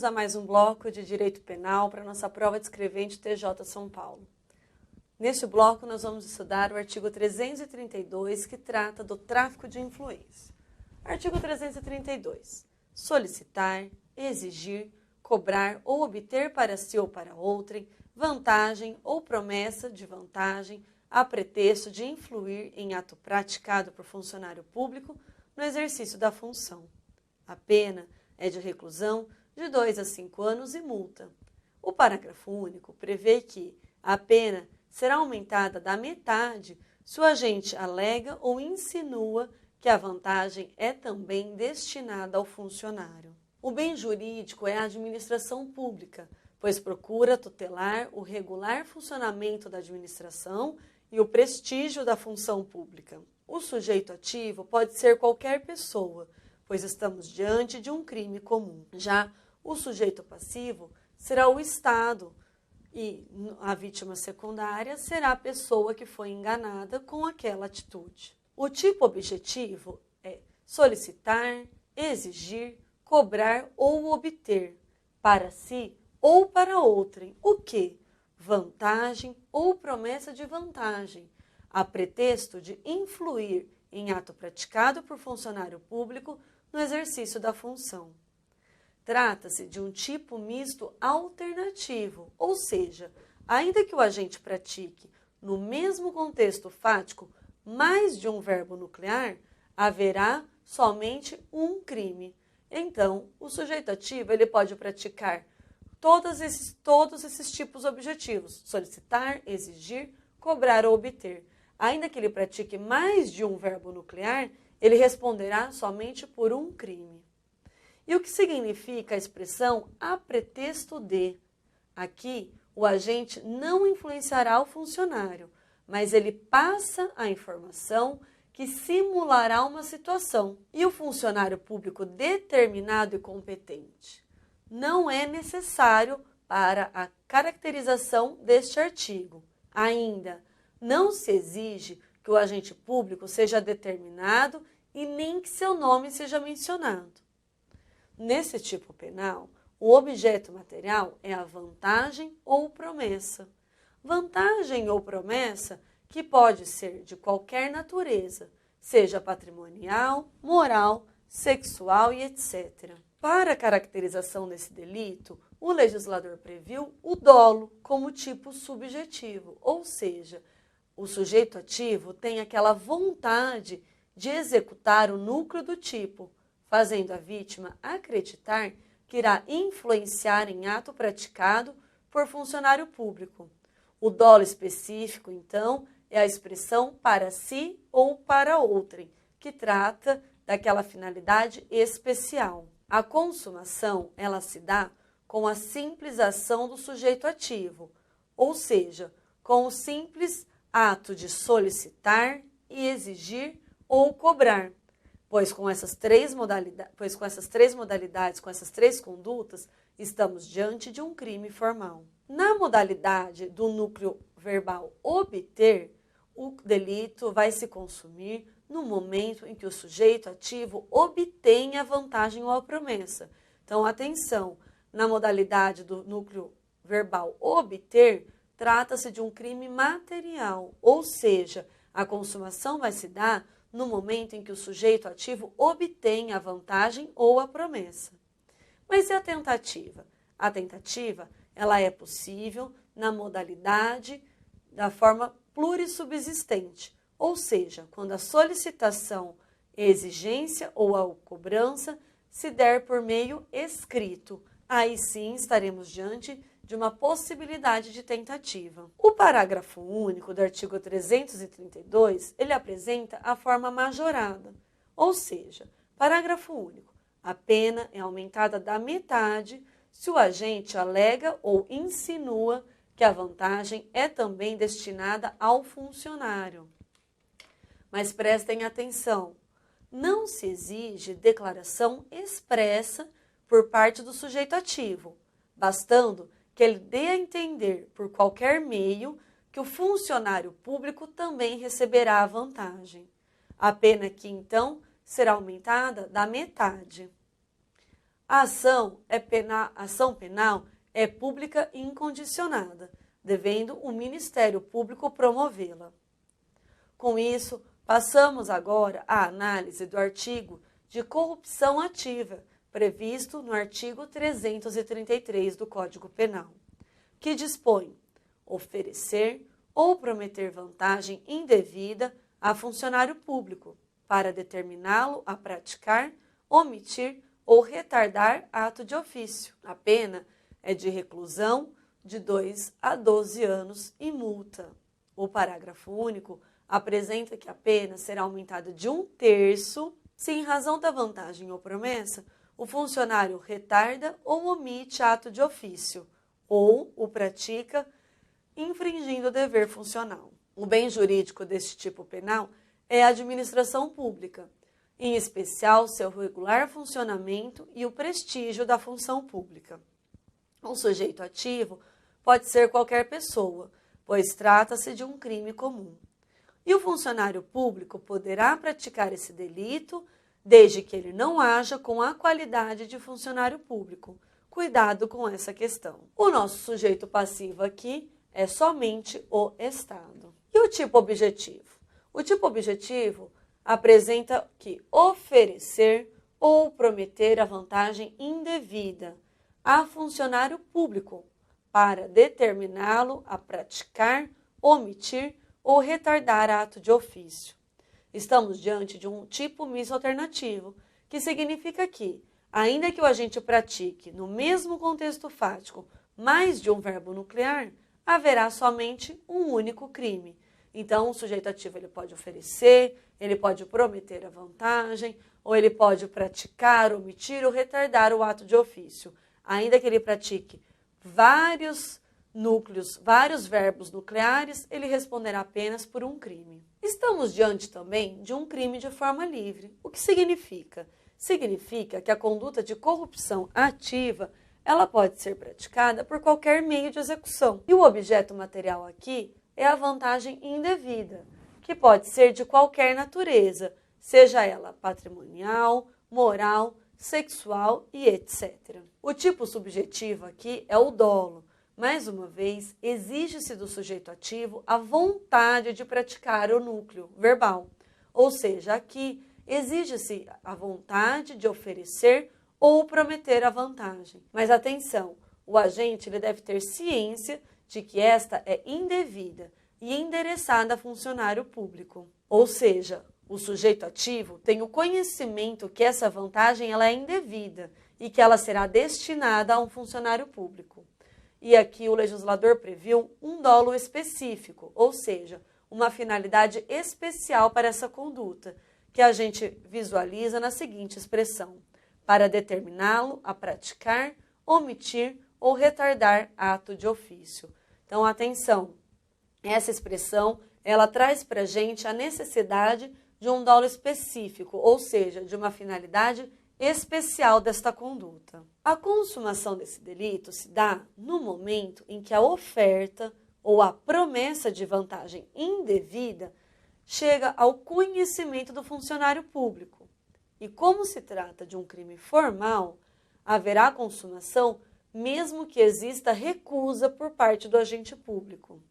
Bem-vindos a mais um bloco de Direito Penal para a nossa prova de escrevente TJ São Paulo. Neste bloco, nós vamos estudar o artigo 332, que trata do tráfico de influência. Artigo 332. Solicitar, exigir, cobrar ou obter para si ou para outrem vantagem ou promessa de vantagem a pretexto de influir em ato praticado por funcionário público no exercício da função. A pena é de reclusão de 2 a 5 anos e multa. O parágrafo único prevê que a pena será aumentada da metade se o agente alega ou insinua que a vantagem é também destinada ao funcionário. O bem jurídico é a administração pública, pois procura tutelar o regular funcionamento da administração e o prestígio da função pública. O sujeito ativo pode ser qualquer pessoa, pois estamos diante de um crime comum. Já o sujeito passivo será o Estado e a vítima secundária será a pessoa que foi enganada com aquela atitude. O tipo objetivo é solicitar, exigir, cobrar ou obter, para si ou para outrem, o que? Vantagem ou promessa de vantagem, a pretexto de influir em ato praticado por funcionário público no exercício da função. Trata-se de um tipo misto alternativo, ou seja, ainda que o agente pratique, no mesmo contexto fático, mais de um verbo nuclear, haverá somente um crime. Então, o sujeito ativo ele pode praticar todos esses tipos objetivos: solicitar, exigir, cobrar ou obter. Ainda que ele pratique mais de um verbo nuclear, ele responderá somente por um crime. E o que significa a expressão a pretexto de? Aqui, o agente não influenciará o funcionário, mas ele passa a informação que simulará uma situação. E o funcionário público determinado e competente não é necessário para a caracterização deste artigo. Ainda, não se exige que o agente público seja determinado e nem que seu nome seja mencionado. Nesse tipo penal, o objeto material é a vantagem ou promessa. Vantagem ou promessa que pode ser de qualquer natureza, seja patrimonial, moral, sexual e etc. Para a caracterização desse delito, o legislador previu o dolo como tipo subjetivo, ou seja, o sujeito ativo tem aquela vontade de executar o núcleo do tipo, fazendo a vítima acreditar que irá influenciar em ato praticado por funcionário público. O dolo específico, então, é a expressão para si ou para outrem, que trata daquela finalidade especial. A consumação, ela se dá com a simples ação do sujeito ativo, ou seja, com o simples ato de solicitar e exigir ou cobrar, pois com essas três modalidades, com essas três condutas, estamos diante de um crime formal. Na modalidade do núcleo verbal obter, o delito vai se consumir no momento em que o sujeito ativo obtém a vantagem ou a promessa. Então, atenção, na modalidade do núcleo verbal obter, trata-se de um crime material, ou seja, a consumação vai se dar no momento em que o sujeito ativo obtém a vantagem ou a promessa. Mas e a tentativa? A tentativa, ela é possível na modalidade da forma plurissubsistente, ou seja, quando a solicitação, exigência ou a cobrança se der por meio escrito. Aí sim estaremos diante de uma possibilidade de tentativa. O parágrafo único do artigo 332, ele apresenta a forma majorada, ou seja, parágrafo único, a pena é aumentada da metade se o agente alega ou insinua que a vantagem é também destinada ao funcionário. Mas prestem atenção, não se exige declaração expressa por parte do sujeito ativo, bastando que ele dê a entender por qualquer meio que o funcionário público também receberá a vantagem. A pena aqui, então, será aumentada da metade. A ação penal é pública e incondicionada, devendo o Ministério Público promovê-la. Com isso, passamos agora à análise do artigo de corrupção ativa, previsto no artigo 333 do Código Penal, que dispõe oferecer ou prometer vantagem indevida a funcionário público para determiná-lo a praticar, omitir ou retardar ato de ofício. A pena é de reclusão de 2 a 12 anos e multa. O parágrafo único apresenta que a pena será aumentada de 1/3 se, em razão da vantagem ou promessa, o funcionário retarda ou omite ato de ofício, ou o pratica infringindo o dever funcional. O bem jurídico deste tipo penal é a administração pública, em especial seu regular funcionamento e o prestígio da função pública. O sujeito ativo pode ser qualquer pessoa, pois trata-se de um crime comum. E o funcionário público poderá praticar esse delito desde que ele não haja com a qualidade de funcionário público. Cuidado com essa questão. O nosso sujeito passivo aqui é somente o Estado. E o tipo objetivo? O tipo objetivo apresenta que oferecer ou prometer a vantagem indevida a funcionário público para determiná-lo a praticar, omitir ou retardar ato de ofício. Estamos diante de um tipo misto alternativo, que significa que, ainda que o agente pratique, no mesmo contexto fático, mais de um verbo nuclear, haverá somente um único crime. Então, o sujeito ativo ele pode oferecer, ele pode prometer a vantagem, ou ele pode praticar, omitir ou retardar o ato de ofício. Ainda que ele pratique vários núcleos, vários verbos nucleares, ele responderá apenas por um crime. Estamos diante também de um crime de forma livre. O que significa? Significa que a conduta de corrupção ativa, ela pode ser praticada por qualquer meio de execução. E o objeto material aqui é a vantagem indevida, que pode ser de qualquer natureza, seja ela patrimonial, moral, sexual e etc. O tipo subjetivo aqui é o dolo. Mais uma vez, exige-se do sujeito ativo a vontade de praticar o núcleo verbal. Ou seja, aqui exige-se a vontade de oferecer ou prometer a vantagem. Mas atenção, o agente ele deve ter ciência de que esta é indevida e endereçada a funcionário público. Ou seja, o sujeito ativo tem o conhecimento que essa vantagem ela é indevida e que ela será destinada a um funcionário público. E aqui o legislador previu um dolo específico, ou seja, uma finalidade especial para essa conduta, que a gente visualiza na seguinte expressão: para determiná-lo a praticar, omitir ou retardar ato de ofício. Então, atenção, essa expressão, ela traz para a gente a necessidade de um dolo específico, ou seja, de uma finalidade especial desta conduta. A consumação desse delito se dá no momento em que a oferta ou a promessa de vantagem indevida chega ao conhecimento do funcionário público. E como se trata de um crime formal, haverá consumação mesmo que exista recusa por parte do agente público.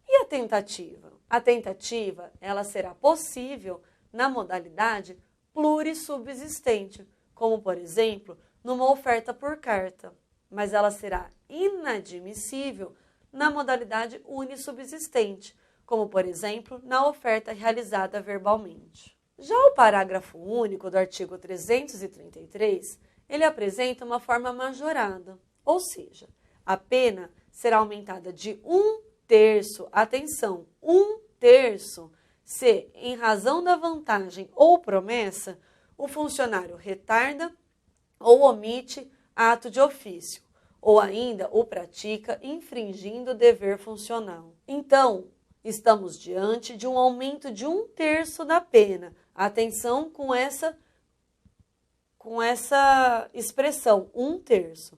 E a tentativa? A tentativa, ela será possível na modalidade plurissubsistente, como, por exemplo, numa oferta por carta, mas ela será inadmissível na modalidade unissubsistente, como, por exemplo, na oferta realizada verbalmente. Já o parágrafo único do artigo 333, ele apresenta uma forma majorada, ou seja, a pena será aumentada de 1/3, atenção, 1/3, se, em razão da vantagem ou promessa, o funcionário retarda ou omite ato de ofício, ou ainda o pratica infringindo o dever funcional. Então, estamos diante de um aumento de 1/3 da pena. Atenção com essa expressão, 1/3.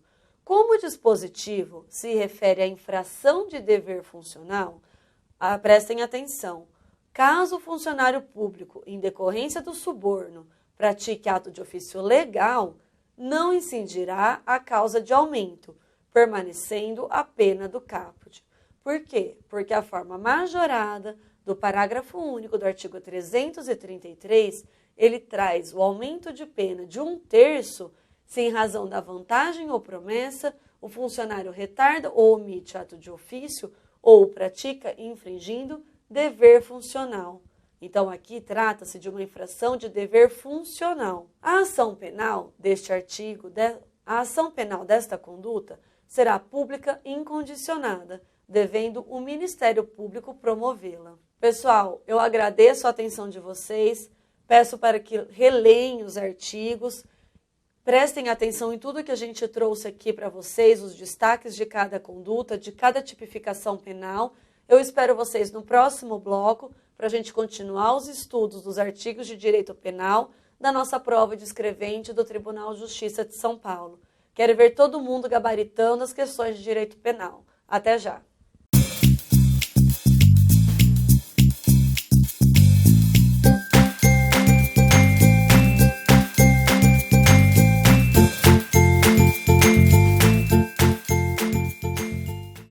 Como o dispositivo se refere à infração de dever funcional, prestem atenção. Caso o funcionário público, em decorrência do suborno, pratique ato de ofício legal, não incidirá a causa de aumento, permanecendo a pena do caput. Por quê? Porque a forma majorada do parágrafo único do artigo 333, ele traz o aumento de pena de 1/3 se em razão da vantagem ou promessa o funcionário retarda ou omite ato de ofício ou pratica infringindo dever funcional. Então, aqui trata-se de uma infração de dever funcional. A ação penal deste artigo, a ação penal desta conduta será pública e incondicionada, devendo o Ministério Público promovê-la. Pessoal, eu agradeço a atenção de vocês, peço para que releem os artigos, prestem atenção em tudo que a gente trouxe aqui para vocês, os destaques de cada conduta, de cada tipificação penal. Eu espero vocês no próximo bloco para a gente continuar os estudos dos artigos de direito penal da nossa prova de escrevente do Tribunal de Justiça de São Paulo. Quero ver todo mundo gabaritando as questões de direito penal. Até já!